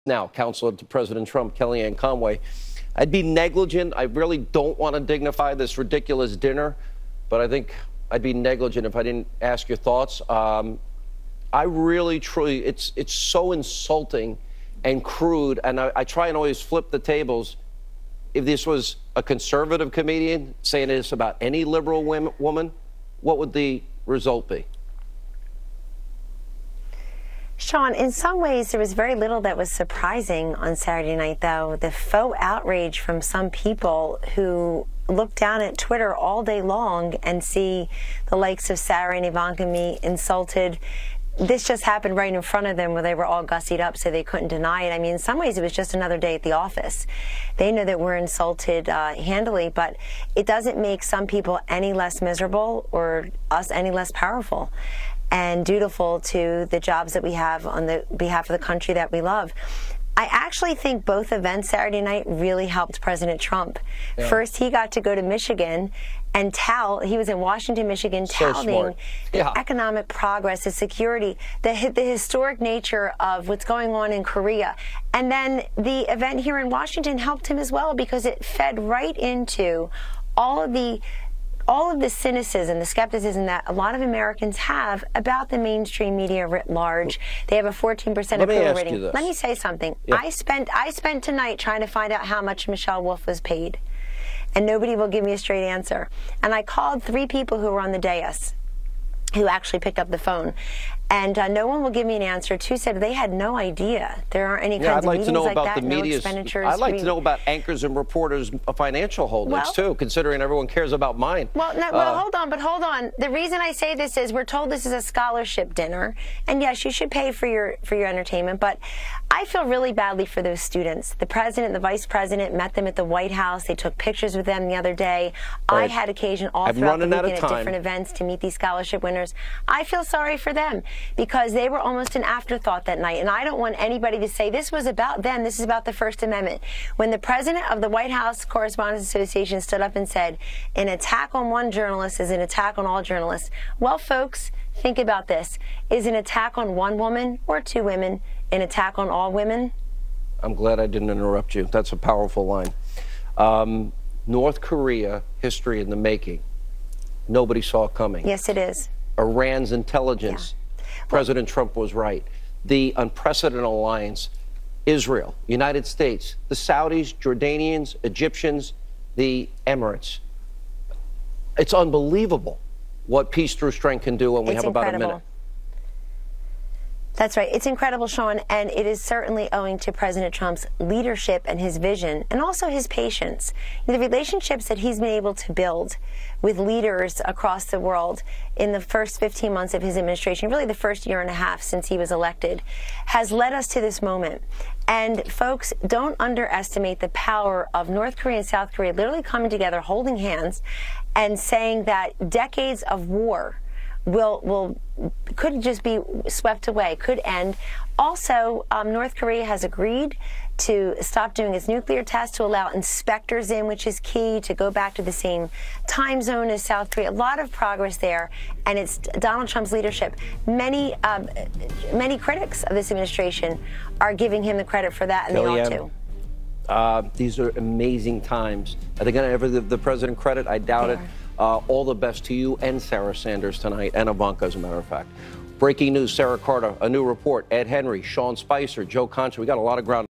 now counselor to President Trump, Kellyanne Conway. I'd be negligent. I really don't want to dignify this ridiculous dinner, but I think I'd be negligent if I didn't ask your thoughts. I really, truly, it's so insulting and crude, and I try and always flip the tables. If this was a conservative comedian saying this about any liberal woman, what would the result be? Sean, in some ways, there was very little that was surprising on Saturday night, though. The faux outrage from some people who look down at Twitter all day long and see the likes of Sarah and Ivanka me insulted. This just happened right in front of them where they were all gussied up so they couldn't deny it. I mean, in some ways, it was just another day at the office. They know that we're insulted handily, but it doesn't make some people any less miserable or us any less powerful and dutiful to the jobs that we have on the behalf of the country that we love. I actually think both events Saturday night really helped President Trump. Yeah. First, he got to go to Michigan and he was in Washington, Michigan, touting the economic progress, the security, the historic nature of what's going on in Korea. And then the event here in Washington helped him as well because it fed right into all of the cynicism, the skepticism that a lot of Americans have about the mainstream media writ large. They have a 14% approval rating. Let me say something. Yeah. I spent tonight trying to find out how much Michelle Wolf was paid, and nobody will give me a straight answer. And I called 3 people who were on the dais who actually picked up the phone. And no one will give me an answer. 2 said they had no idea. There aren't any kinds of meetings like that, no expenditures. I'd like to know about anchors and reporters' financial holdings, too, considering everyone cares about mine. Well, hold on. The reason I say this is we're told this is a scholarship dinner. And, yes, you should pay for your entertainment. But I feel really badly for those students. The president, the vice president met them at the White House. They took pictures with them the other day. I had occasion all throughout the weekend at different events to meet these scholarship winners. I feel sorry for them, because they were almost an afterthought that night. And I don't want anybody to say this was about them. This is about the First Amendment. When the president of the White House Correspondents Association stood up and said, an attack on one journalist is an attack on all journalists. Well, folks, think about this. Is an attack on one woman or 2 women an attack on all women? I'm glad I didn't interrupt you. That's a powerful line. North Korea, history in the making. Nobody saw it coming. Yes, it is. Iran's intelligence. Yeah. President Trump was right. The unprecedented alliance, Israel, United States, the Saudis, Jordanians, Egyptians, the Emirates. It's unbelievable what peace through strength can do when we have about a minute. That's right. It's incredible, Sean, and it is certainly owing to President Trump's leadership and his vision, and also his patience. The relationships that he's been able to build with leaders across the world in the first 15 months of his administration, really the first year and a half since he was elected, has led us to this moment. And folks, don't underestimate the power of North Korea and South Korea literally coming together, holding hands, and saying that decades of war could just be swept away, could end. Also, North Korea has agreed to stop doing its nuclear tests, to allow inspectors in, which is key, to go back to the same time zone as South Korea. A lot of progress there, and it's Donald Trump's leadership. Many critics of this administration are giving him the credit for that, and Kellyanne, they ought to. These are amazing times. Are they going to ever give the president credit? I doubt it. All the best to you and Sarah Sanders tonight, and Ivanka, as a matter of fact. Breaking news, Sarah Carter, a new report. Ed Henry, Sean Spicer, Joe Concha. We got a lot of ground.